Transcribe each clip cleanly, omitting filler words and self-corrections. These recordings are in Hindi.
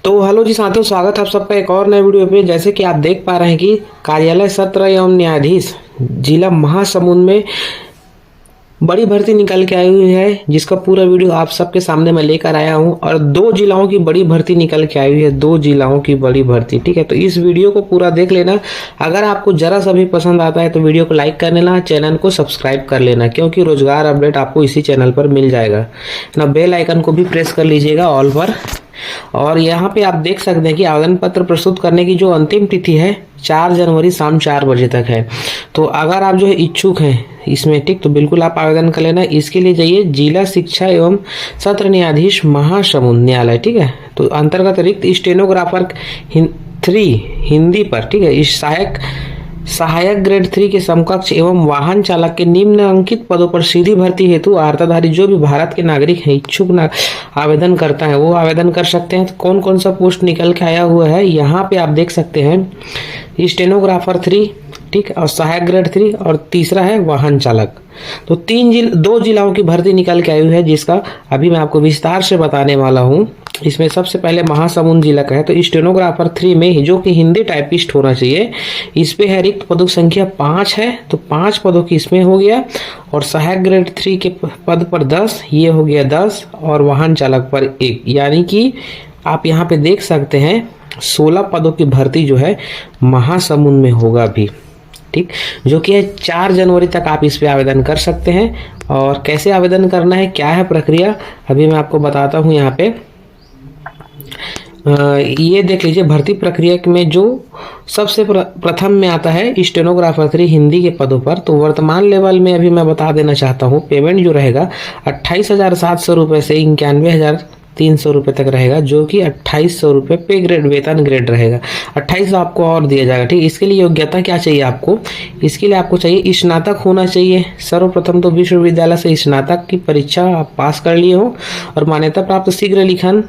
तो हेलो जी साथियों, स्वागत है आप सबका एक और नए वीडियो पे। जैसे कि आप देख पा रहे हैं कि कार्यालय सत्र एवं न्यायाधीश जिला महासमुंद में बड़ी भर्ती निकल के आई हुई है, जिसका पूरा वीडियो आप सबके सामने मैं लेकर आया हूं। और 2 जिलाओं की बड़ी भर्ती निकल के आई हुई है, 2 जिलाओं की बड़ी भर्ती। ठीक है, तो इस वीडियो को पूरा देख लेना। अगर आपको जरा सा भी पसंद आता है तो वीडियो को लाइक कर लेना, चैनल को सब्सक्राइब कर लेना, क्योंकि रोजगार अपडेट आपको इसी चैनल पर मिल जाएगा ना। बेल आइकन को भी प्रेस कर लीजिएगा ऑल पर। और यहाँ पे आप देख सकते हैं कि आवेदन पत्र प्रस्तुत करने की जो अंतिम तिथि है 4 जनवरी शाम 4 बजे तक है। तो अगर आप जो है इच्छुक हैं इसमें, ठीक, तो बिल्कुल आप आवेदन कर लेना। इसके लिए जाइए जिला शिक्षा एवं सत्र न्यायाधीश महासमुंद न्यायालय, ठीक है। तो अंतर्गत रिक्त स्टेनोग्राफर 3 हिंदी पर, ठीक है, इस सहायक ग्रेड 3 के समकक्ष एवं वाहन चालक के निम्न अंकित पदों पर सीधी भर्ती हेतु अर्हताधारी जो भी भारत के नागरिक हैं इच्छुक आवेदन करता है वो आवेदन कर सकते हैं। तो कौन कौन सा पोस्ट निकल के आया हुआ है यहाँ पे आप देख सकते हैं। स्टेनोग्राफर 3, ठीक, और सहायक ग्रेड 3, और तीसरा है वाहन चालक। तो 2 जिलाओं की भर्ती निकल के आई हुई है, जिसका अभी मैं आपको विस्तार से बताने वाला हूँ। इसमें सबसे पहले महासमुंद जिला का है। तो स्टेनोग्राफर 3 में जो कि हिंदी टाइपिस्ट होना चाहिए, इस पे है रिक्त पदों की संख्या 5 है, तो 5 पदों की इसमें हो गया। और सहायक ग्रेड 3 के पद पर 10, ये हो गया 10, और वाहन चालक पर 1, यानी कि आप यहाँ पे देख सकते हैं 16 पदों की भर्ती जो है महासमुंद में होगा भी, ठीक, जो कि है 4 जनवरी तक आप इस पे आवेदन कर सकते हैं। और कैसे आवेदन करना है, क्या है प्रक्रिया, अभी मैं आपको बताता हूँ। यहाँ पे ये देख लीजिए, भर्ती प्रक्रिया में जो सबसे प्रथम में आता है स्टेनोग्राफर 3 हिंदी के पदों पर। तो वर्तमान लेवल में अभी मैं बता देना चाहता हूँ, पेमेंट जो रहेगा 28,700 रुपये से 91,300 रुपये तक रहेगा, जो कि 2800 रुपये पे ग्रेड वेतन ग्रेड रहेगा। 2800 आपको और दिया जाएगा, ठीक। इसके लिए योग्यता क्या चाहिए आपको, इसके लिए आपको चाहिए स्नातक होना चाहिए। सर्वप्रथम तो विश्वविद्यालय से स्नातक की परीक्षा आप पास कर लिए हो, और मान्यता प्राप्त शीघ्र लिखन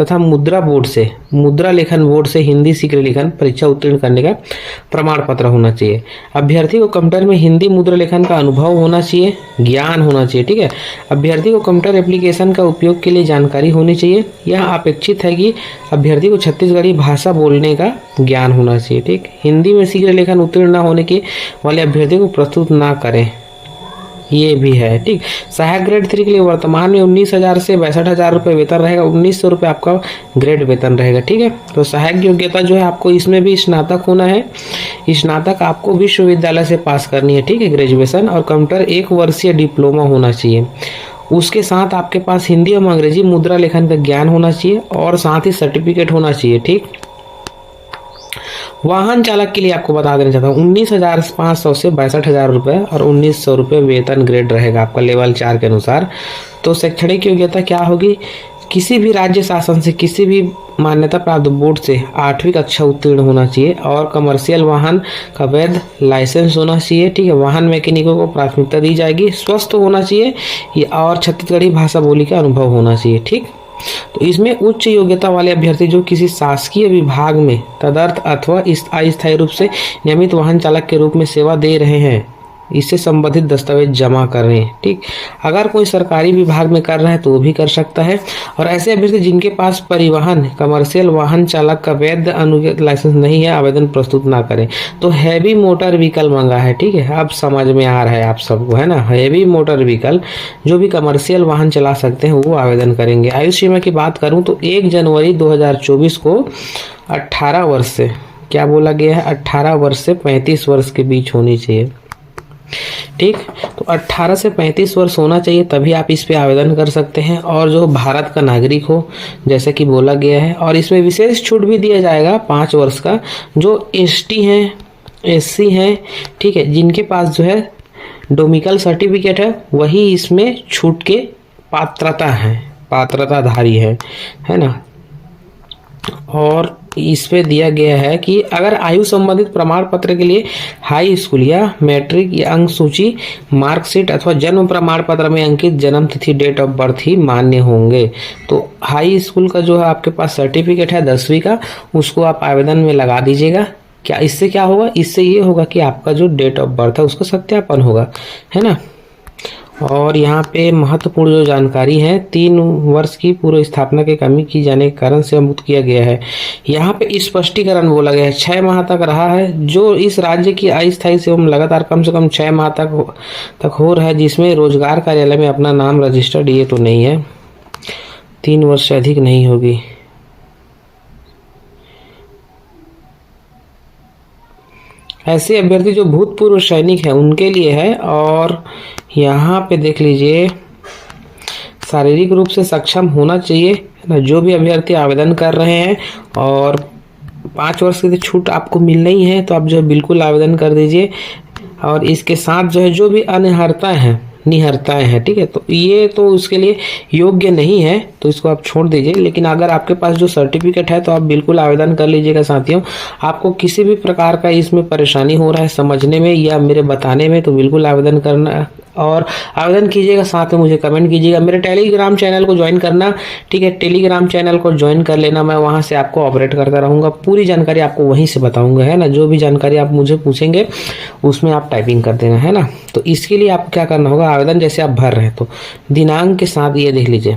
तथा मुद्रा लेखन बोर्ड से हिंदी शीघ्र लिखन परीक्षा उत्तीर्ण करने का प्रमाण पत्र होना चाहिए। अभ्यर्थी को कंप्यूटर में हिंदी मुद्रा लेखन का अनुभव होना चाहिए, ज्ञान होना चाहिए, ठीक है। अभ्यर्थी को कंप्यूटर एप्लीकेशन का उपयोग के लिए जानकारी होनी चाहिए। यह अपेक्षित है कि अभ्यर्थी को छत्तीसगढ़ी भाषा बोलने का ज्ञान होना चाहिए, ठीक। हिंदी में शीघ्र लेखन उत्तीर्ण न होने के वाले अभ्यर्थी को प्रस्तुत ना करें, ये भी है, ठीक। सहायक ग्रेड 3 के लिए वर्तमान में 19,000 से 62,000 रुपये वेतन रहेगा, 1900 रुपये आपका ग्रेड वेतन रहेगा, ठीक है। तो सहायक योग्यता जो है आपको इसमें भी स्नातक होना है। स्नातक आपको विश्वविद्यालय से पास करनी है, ठीक है, ग्रेजुएशन। और कंप्यूटर 1 वर्षीय डिप्लोमा होना चाहिए। उसके साथ आपके पास हिंदी और अंग्रेजी मुद्रा लेखन का ज्ञान होना चाहिए, और साथ ही सर्टिफिकेट होना चाहिए, ठीक। वाहन चालक के लिए आपको बता देना चाहता हूँ 19,500 से 62,000 रुपये और 1900 रुपये वेतन ग्रेड रहेगा आपका लेवल 4 के अनुसार। तो शैक्षणिक योग्यता क्या होगी, किसी भी राज्य शासन से किसी भी मान्यता प्राप्त बोर्ड से 8वीं कक्षा उत्तीर्ण होना चाहिए, और कमर्शियल वाहन का वैध लाइसेंस होना चाहिए, ठीक है। वाहन मैकेनिकों को प्राथमिकता दी जाएगी, स्वस्थ होना चाहिए, और छत्तीसगढ़ी भाषा बोली का अनुभव होना चाहिए, ठीक। तो इसमें उच्च योग्यता वाले अभ्यर्थी जो किसी शासकीय विभाग में तदर्थ अथवा अस्थायी रूप से नियमित वाहन चालक के रूप में सेवा दे रहे हैं, इससे संबंधित दस्तावेज जमा कर रहे हैं, ठीक। अगर कोई सरकारी विभाग में कर रहा है तो वो भी कर सकता है। और ऐसे अभ्यर्थी जिनके पास परिवहन कमर्शियल वाहन चालक का वैध अनुज्ञित लाइसेंस नहीं है, आवेदन प्रस्तुत ना करें। तो हैवी मोटर व्हीकल मांगा है, ठीक है, अब समझ में आ रहा है आप सबको, है ना। हैवी मोटर व्हीकल जो भी कमर्शियल वाहन चला सकते हैं वो आवेदन करेंगे। आयु सीमा की बात करूँ तो 1 जनवरी 2024 को 18 वर्ष से, क्या बोला गया है, 18 वर्ष से 35 वर्ष के बीच होनी चाहिए, ठीक। तो 18 से 35 वर्ष होना चाहिए, तभी आप इस पे आवेदन कर सकते हैं। और जो भारत का नागरिक हो, जैसे कि बोला गया है। और इसमें विशेष छूट भी दिया जाएगा 5 वर्ष का, जो ST हैं, SC हैं, ठीक है, जिनके पास जो है डोमिकल सर्टिफिकेट है, वही इसमें छूट के पात्रताधारी है ना। और इस पे दिया गया है कि अगर आयु संबंधित प्रमाण पत्र के लिए हाई स्कूल या मैट्रिक या अंक सूची, मार्कशीट अथवा जन्म प्रमाण पत्र में अंकित जन्म तिथि डेट ऑफ बर्थ ही मान्य होंगे। तो हाई स्कूल का जो है आपके पास सर्टिफिकेट है 10वीं का, उसको आप आवेदन में लगा दीजिएगा। क्या इससे क्या होगा, इससे ये होगा कि आपका जो डेट ऑफ बर्थ है उसका सत्यापन होगा, है ना। और यहाँ पे महत्वपूर्ण जो जानकारी है, 3 वर्ष की पूर्व स्थापना की कमी की जाने के कारण सेवा मुक्त किया गया है। यहाँ पे स्पष्टीकरण बोला गया है 6 माह तक रहा है, जो इस राज्य की अस्थायी सेवा लगातार कम से कम 6 माह तक हो रहा है, जिसमें रोजगार कार्यालय में अपना नाम रजिस्टर्ड, ये तो नहीं है, 3 वर्ष से अधिक नहीं होगी। ऐसे अभ्यर्थी जो भूतपूर्व सैनिक हैं उनके लिए है। और यहाँ पे देख लीजिए, शारीरिक रूप से सक्षम होना चाहिए ना जो भी अभ्यर्थी आवेदन कर रहे हैं, और 5 वर्ष की छूट आपको मिल रही है, तो आप जो बिल्कुल आवेदन कर दीजिए। और इसके साथ जो है जो भी निहरताएं हैं, ठीक है, तो ये तो उसके लिए योग्य नहीं है, तो इसको आप छोड़ दीजिए। लेकिन अगर आपके पास जो सर्टिफिकेट है तो आप बिल्कुल आवेदन कर लीजिएगा साथियों। आपको किसी भी प्रकार का इसमें परेशानी हो रहा है समझने में या मेरे बताने में, तो बिल्कुल आवेदन करना और आवेदन कीजिएगा, साथ में मुझे कमेंट कीजिएगा। मेरे टेलीग्राम चैनल को ज्वाइन करना, ठीक है, टेलीग्राम चैनल को ज्वाइन कर लेना, मैं वहां से आपको ऑपरेट करता रहूँगा, पूरी जानकारी आपको वहीं से बताऊँगा, है ना। जो भी जानकारी आप मुझे पूछेंगे उसमें आप टाइपिंग कर देना, है ना। तो इसके लिए आपको क्या करना होगा, आवेदन जैसे आप भर रहे हैं तो दिनांक के साथ ये देख लीजिए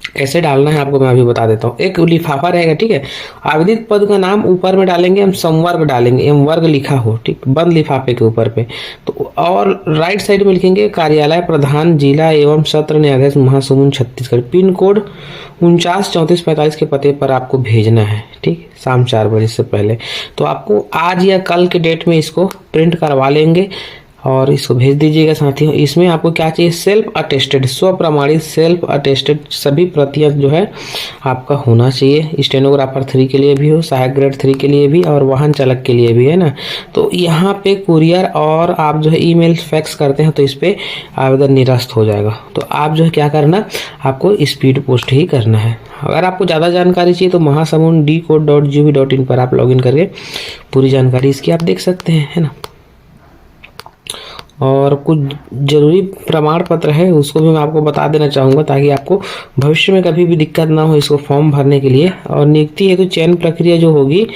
कैसे डालना है आपको मैं अभी बता देता हूँ। एक लिफाफा रहेगा, ठीक है, आवेदित पद का नाम ऊपर में डालेंगे हम, संवर्ग डालेंगे, एम वर्ग लिखा हो, ठीक, बंद लिफाफे के ऊपर पे तो, और राइट साइड में लिखेंगे कार्यालय प्रधान जिला एवं सत्र न्यायाधीश महासमुंद छत्तीसगढ़, पिन कोड 493445 के पते पर आपको भेजना है, ठीक, शाम 4 बजे से पहले। तो आपको आज या कल के डेट में इसको प्रिंट करवा लेंगे और इसको भेज दीजिएगा साथियों। इसमें आपको क्या चाहिए, सेल्फ अटेस्टेड, स्व प्रमाणित सेल्फ अटेस्टेड सभी प्रतियां जो है आपका होना चाहिए। स्टेनोग्राफर 3 के लिए भी हो, सहायक ग्रेड 3 के लिए भी, और वाहन चालक के लिए भी, है ना। तो यहाँ पे कुरियर और आप जो है ईमेल फैक्स करते हैं तो इस पे आवेदन निरस्त हो जाएगा। तो आप जो है क्या करना, आपको स्पीड पोस्ट ही करना है। अगर आपको ज़्यादा जानकारी चाहिए तो महासमुंद decode.gov.in पर आप लॉगिन करके पूरी जानकारी इसकी आप देख सकते हैं, है ना। और कुछ जरूरी प्रमाण पत्र है उसको भी मैं आपको बता देना चाहूँगा, ताकि आपको भविष्य में कभी भी दिक्कत ना हो इसको फॉर्म भरने के लिए। और नियुक्ति हेतु चयन प्रक्रिया जो होगी,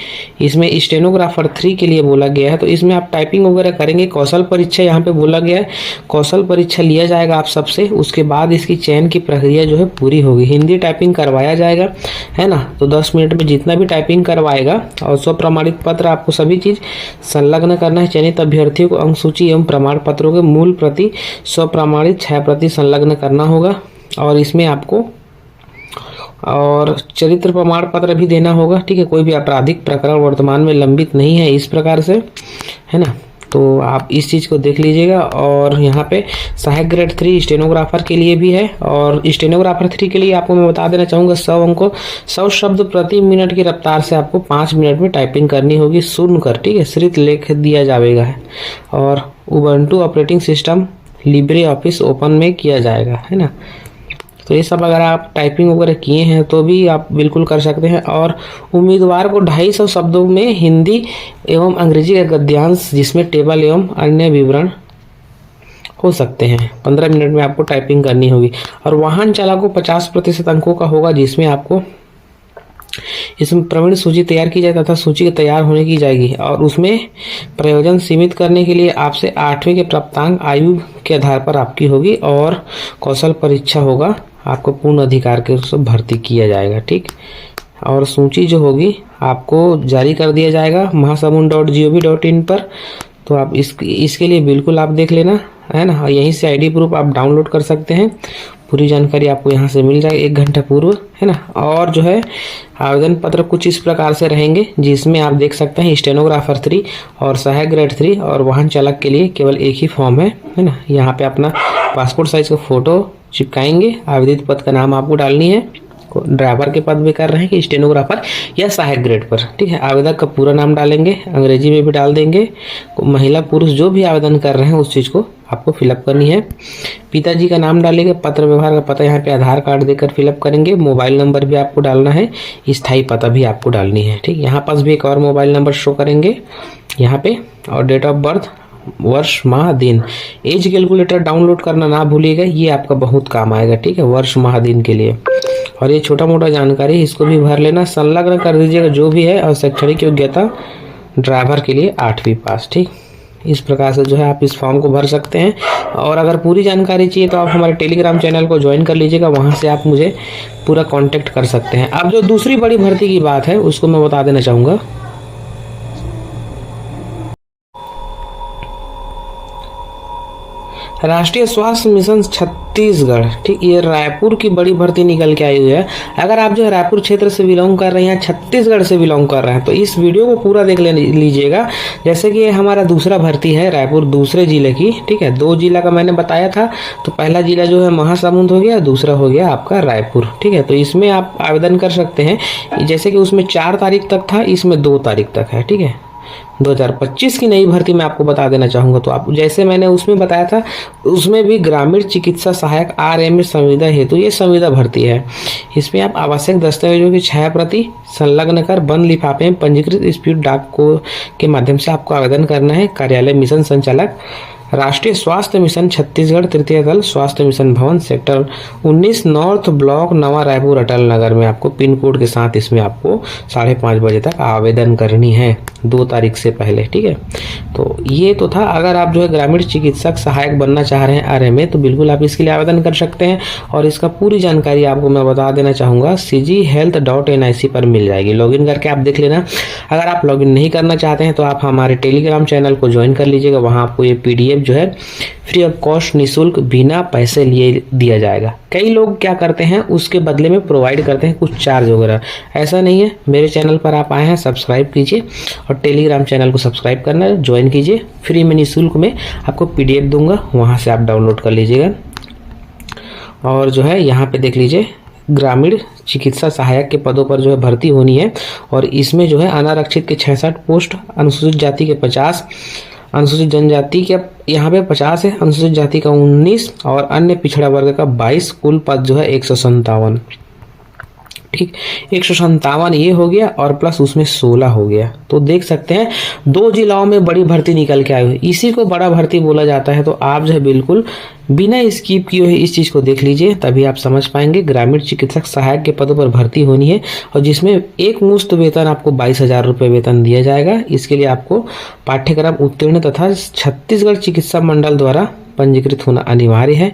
इसमें स्टेनोग्राफर 3 के लिए बोला गया है, तो इसमें आप टाइपिंग वगैरह करेंगे। कौशल परीक्षा यहाँ पे बोला गया है, कौशल परीक्षा लिया जाएगा आप सबसे, उसके बाद इसकी चयन की प्रक्रिया जो है पूरी होगी। हिंदी टाइपिंग करवाया जाएगा, है ना। तो 10 मिनट में जितना भी टाइपिंग करवाएगा, और स्व प्रमाणित पत्र आपको सभी चीज संलग्न करना है। चयनित अभ्यर्थियों को अंक सूची एवं प्रमाण पत्रों के मूल प्रति स्वप्रमाणित 6 प्रति संलग्न करना होगा। और इसमें आपको और चरित्र प्रमाण पत्र भी देना होगा, ठीक है। कोई भी आपराधिक प्रकरण वर्तमान में लंबित नहीं है, इस प्रकार से, है ना। तो आप इस चीज़ को देख लीजिएगा। और यहाँ पे सहायक ग्रेड 3 स्टेनोग्राफर के लिए भी है, और स्टेनोग्राफर 3 के लिए आपको मैं बता देना चाहूँगा 100 शब्द प्रति मिनट की रफ्तार से आपको 5 मिनट में टाइपिंग करनी होगी सुनकर, ठीक है। सिर्फ लिख दिया जाएगा है। और Ubuntu operating system Libre office open में किया जाएगा, है ना। तो ये सब अगर आप टाइपिंग वगैरह किए हैं तो भी आप बिल्कुल कर सकते हैं। और उम्मीदवार को 250 शब्दों में हिंदी एवं अंग्रेजी का गद्यांश जिसमें टेबल एवं अन्य विवरण हो सकते हैं 15 मिनट में आपको टाइपिंग करनी होगी। और वाहन चालक को 50% अंकों का होगा, जिसमें आपको इसमें प्रवीण सूची तैयार की जाए तथा सूची के तैयार होने की जाएगी। और उसमें प्रयोजन सीमित करने के लिए आपसे 8वीं के प्राप्तांक आयु के आधार पर आपकी होगी। और कौशल परीक्षा होगा, आपको पूर्ण अधिकार के रूप से भर्ती किया जाएगा, ठीक। और सूची जो होगी आपको जारी कर दिया जाएगा महासमुंद.gov.in पर। तो आप इसके लिए बिल्कुल आप देख लेना, है ना। यहीं से आईडी प्रूफ आप डाउनलोड कर सकते हैं, पूरी जानकारी आपको यहाँ से मिल जाएगी 1 घंटा पूर्व, है ना। और जो है आवेदन पत्र कुछ इस प्रकार से रहेंगे, जिसमें आप देख सकते हैं स्टेनोग्राफर 3 और सहायक ग्रेड 3 और वाहन चालक के लिए केवल एक ही फॉर्म है ना। यहाँ पे अपना पासपोर्ट साइज का फोटो चिपकाएंगे, आवेदित पद का नाम आपको डालनी है, ड्राइवर के पद में कर रहे हैं कि स्टेनोग्राफर या सहायक ग्रेड पर, ठीक है। आवेदक का पूरा नाम डालेंगे, अंग्रेजी में भी डाल देंगे। महिला पुरुष जो भी आवेदन कर रहे हैं उस चीज़ को आपको फिलअप करनी है। पिताजी का नाम डालेंगे, पत्र व्यवहार का पता यहाँ पे आधार कार्ड देकर फिलअप करेंगे। मोबाइल नंबर भी आपको डालना है, स्थायी पता भी आपको डालनी है, ठीक। यहाँ पास भी एक और मोबाइल नंबर शो करेंगे यहाँ पे। और डेट ऑफ बर्थ, वर्ष माह दिन। एज कैलकुलेटर डाउनलोड करना ना भूलिएगा, ये आपका बहुत काम आएगा, ठीक है, वर्ष माह दिन के लिए। और ये छोटा मोटा जानकारी इसको भी भर लेना, संलग्न कर दीजिएगा जो भी है। और शैक्षणिक योग्यता ड्राइवर के लिए 8वीं पास, ठीक। इस प्रकार से जो है आप इस फॉर्म को भर सकते हैं। और अगर पूरी जानकारी चाहिए तो आप हमारे टेलीग्राम चैनल को ज्वाइन कर लीजिएगा, वहाँ से आप मुझे पूरा कांटेक्ट कर सकते हैं। अब जो दूसरी बड़ी भर्ती की बात है उसको मैं बता देना चाहूँगा। राष्ट्रीय स्वास्थ्य मिशन छत्तीसगढ़, ठीक, ये रायपुर की बड़ी भर्ती निकल के आई हुई है। अगर आप जो है रायपुर क्षेत्र से बिलोंग कर रहे हैं, छत्तीसगढ़ से बिलोंग कर रहे हैं, तो इस वीडियो को पूरा देख लीजिएगा। जैसे कि ये हमारा दूसरा भर्ती है रायपुर दूसरे जिले की, ठीक है। 2 जिला का मैंने बताया था, तो पहला जिला जो है महासमुंद हो गया, दूसरा हो गया आपका रायपुर, ठीक है। तो इसमें आप आवेदन कर सकते हैं। जैसे कि उसमें 4 तारीख तक था, इसमें 2 तारीख तक है, ठीक है। 2025 की नई भर्ती मैं आपको बता देना चाहूँगा। तो आप जैसे मैंने उसमें बताया था, उसमें भी ग्रामीण चिकित्सा सहायक RMA संविदा हेतु ये संविदा भर्ती है। इसमें आप आवश्यक दस्तावेजों की छाया प्रति संलग्न कर बंद लिफाफे में पंजीकृत स्पीड डाक को के माध्यम से आपको आवेदन करना है। कार्यालय मिशन संचालक राष्ट्रीय स्वास्थ्य मिशन छत्तीसगढ़, तृतीय दल स्वास्थ्य मिशन भवन, सेक्टर 19 नॉर्थ ब्लॉक, नवा रायपुर, अटल नगर में आपको पिन कोड के साथ इसमें आपको 5:30 बजे तक आवेदन करनी है, 2 तारीख से पहले, ठीक है। तो ये तो था। अगर आप जो है ग्रामीण चिकित्सक सहायक बनना चाह रहे हैं RMA, तो बिल्कुल आप इसके लिए आवेदन कर सकते हैं। और इसका पूरी जानकारी आपको मैं बता देना चाहूँगा, cghealth.nic पर मिल जाएगी। लॉगिन करके आप देख लेना। अगर आप लॉगिन नहीं करना चाहते हैं तो आप हमारे टेलीग्राम चैनल को ज्वाइन कर लीजिएगा, वहाँ आपको ये PDF जो है फ्री ऑफ कॉस्ट, निःशुल्क, बिना पैसे लिए दिया जाएगा। कई लोग क्या करते हैं, उसके बदले में प्रोवाइड करते हैं कुछ चार्ज वगैरह। ऐसा नहीं है। मेरे चैनल पर आप आए हैं, सब्सक्राइब कीजिए और टेलीग्राम चैनल को सब्सक्राइब करना है, ज्वाइन कीजिए। फ्री में निःशुल्क में आपको PDF दूंगा, वहाँ से आप डाउनलोड कर लीजिएगा। और जो है यहाँ पे देख लीजिए, ग्रामीण चिकित्सा सहायक के पदों पर जो है भर्ती होनी है। और इसमें जो है अनारक्षित के 66 पोस्ट, अनुसूचित जाति के 50, अनुसूचित जनजाति के यहाँ पे 50 है, अनुसूचित जाति का 19 और अन्य पिछड़ा वर्ग का 22, कुल पद जो है 157, ठीक। 157 ये हो गया और प्लस उसमें 16 हो गया। तो देख सकते हैं 2 जिलाओं में बड़ी भर्ती निकल के आई हुई, इसी को बड़ा भर्ती बोला जाता है। तो आप जो है बिल्कुल बिना स्किप किए हुए इस चीज़ को देख लीजिए, तभी आप समझ पाएंगे। ग्रामीण चिकित्सक सहायक के पदों पर भर्ती होनी है और जिसमें एक मुश्त वेतन आपको 22,000 रुपये वेतन दिया जाएगा। इसके लिए आपको पाठ्यक्रम उत्तीर्ण तथा छत्तीसगढ़ चिकित्सा मंडल द्वारा पंजीकृत होना अनिवार्य है।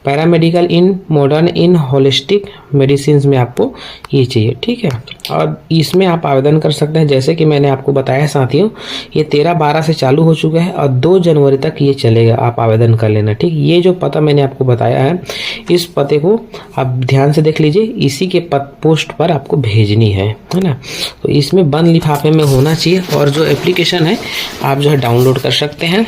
Paramedical in modern in holistic medicine में आपको ये चाहिए, ठीक है। और इसमें आप आवेदन कर सकते हैं। जैसे कि मैंने आपको बताया साथियों, ये 13/12 से चालू हो चुका है और 2 जनवरी तक ये चलेगा। आप आवेदन कर लेना, ठीक। ये जो पता मैंने आपको बताया है, इस पते को आप ध्यान से देख लीजिए, इसी के पोस्ट पर आपको भेजनी है ना। तो इसमें बंद लिफाफे में होना चाहिए। और जो एप्लीकेशन है आप जो है डाउनलोड कर सकते हैं।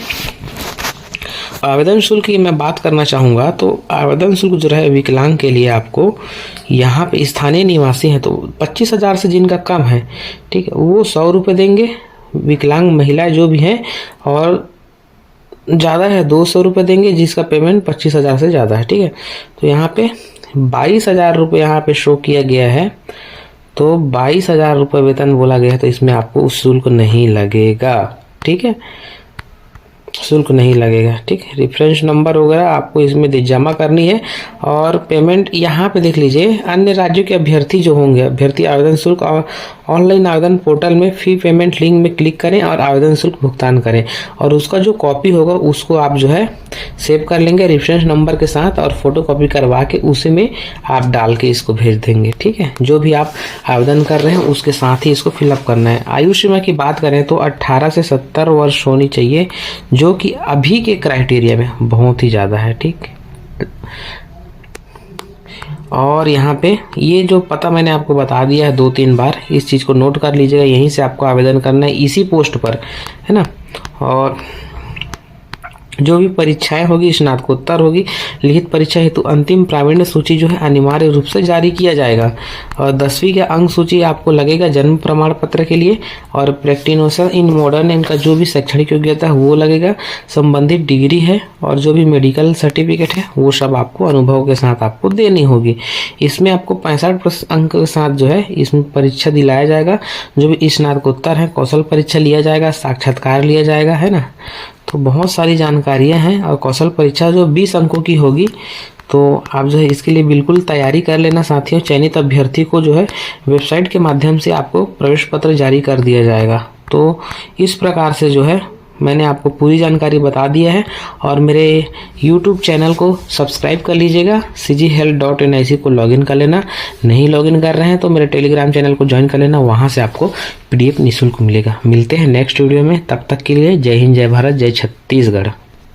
आवेदन शुल्क की मैं बात करना चाहूँगा, तो आवेदन शुल्क जो है विकलांग के लिए आपको यहाँ पे स्थानीय निवासी हैं तो 25,000 से जिनका कम है, ठीक है, वो 100 रुपये देंगे। विकलांग महिला जो भी हैं और ज़्यादा है 200 रुपये देंगे, जिसका पेमेंट 25,000 से ज़्यादा है, ठीक है। तो यहाँ पे 22,000 रुपये यहाँ पे शो किया गया है। तो 22,000 रुपये वेतन बोला गया है, तो इसमें आपको शुल्क नहीं लगेगा, ठीक है, शुल्क नहीं लगेगा, ठीक है। रेफरेंस नंबर वगैरह आपको इसमें जमा करनी है। और पेमेंट यहाँ पे देख लीजिए, अन्य राज्यों के अभ्यर्थी जो होंगे, अभ्यर्थी आवेदन शुल्क और ऑनलाइन आवेदन पोर्टल में फी पेमेंट लिंक में क्लिक करें और आवेदन शुल्क भुगतान करें। और उसका जो कॉपी होगा उसको आप जो है सेव कर लेंगे रेफरेंस नंबर के साथ और फोटो कॉपी करवा के उसी में आप डाल के इसको भेज देंगे, ठीक है। जो भी आप आवेदन कर रहे हैं उसके साथ ही इसको फिलअप करना है। आयु सीमा की बात करें तो 18 से 70 वर्ष होनी चाहिए, जो कि अभी के क्राइटेरिया में बहुत ही ज़्यादा है, ठीक। और यहाँ पे ये जो पता मैंने आपको बता दिया है 2-3 बार, इस चीज़ को नोट कर लीजिएगा। यहीं से आपको आवेदन करना है, इसी पोस्ट पर, है ना। और जो भी परीक्षाएं होगी स्नातकोत्तर होगी, लिखित परीक्षा हेतु अंतिम प्रावीण्य सूची जो है अनिवार्य रूप से जारी किया जाएगा। और 10वीं का अंक सूची आपको लगेगा जन्म प्रमाण पत्र के लिए। और प्रैक्टिनोसर इन मॉडर्न इनका जो भी शैक्षणिक योग्यता है वो लगेगा, संबंधित डिग्री है और जो भी मेडिकल सर्टिफिकेट है वो सब आपको अनुभव के साथ आपको देनी होगी। इसमें आपको 65+ अंक के साथ जो है इसमें परीक्षा दिलाया जाएगा। जो भी स्नातकोत्तर है कौशल परीक्षा लिया जाएगा, साक्षात्कार लिया जाएगा, है ना। तो बहुत सारी जानकारियां हैं। और कौशल परीक्षा जो 20 अंकों की होगी, तो आप जो है इसके लिए बिल्कुल तैयारी कर लेना साथियों। चयनित अभ्यर्थी को जो है वेबसाइट के माध्यम से आपको प्रवेश पत्र जारी कर दिया जाएगा। तो इस प्रकार से जो है मैंने आपको पूरी जानकारी बता दिया है। और मेरे YouTube चैनल को सब्सक्राइब कर लीजिएगा। cghealth.nic को लॉगिन कर लेना। नहीं लॉगिन कर रहे हैं तो मेरे टेलीग्राम चैनल को ज्वाइन कर लेना, वहाँ से आपको PDF निःशुल्क मिलेगा। मिलते हैं नेक्स्ट वीडियो में, तब तक के लिए जय हिंद, जय भारत, जय छत्तीसगढ़।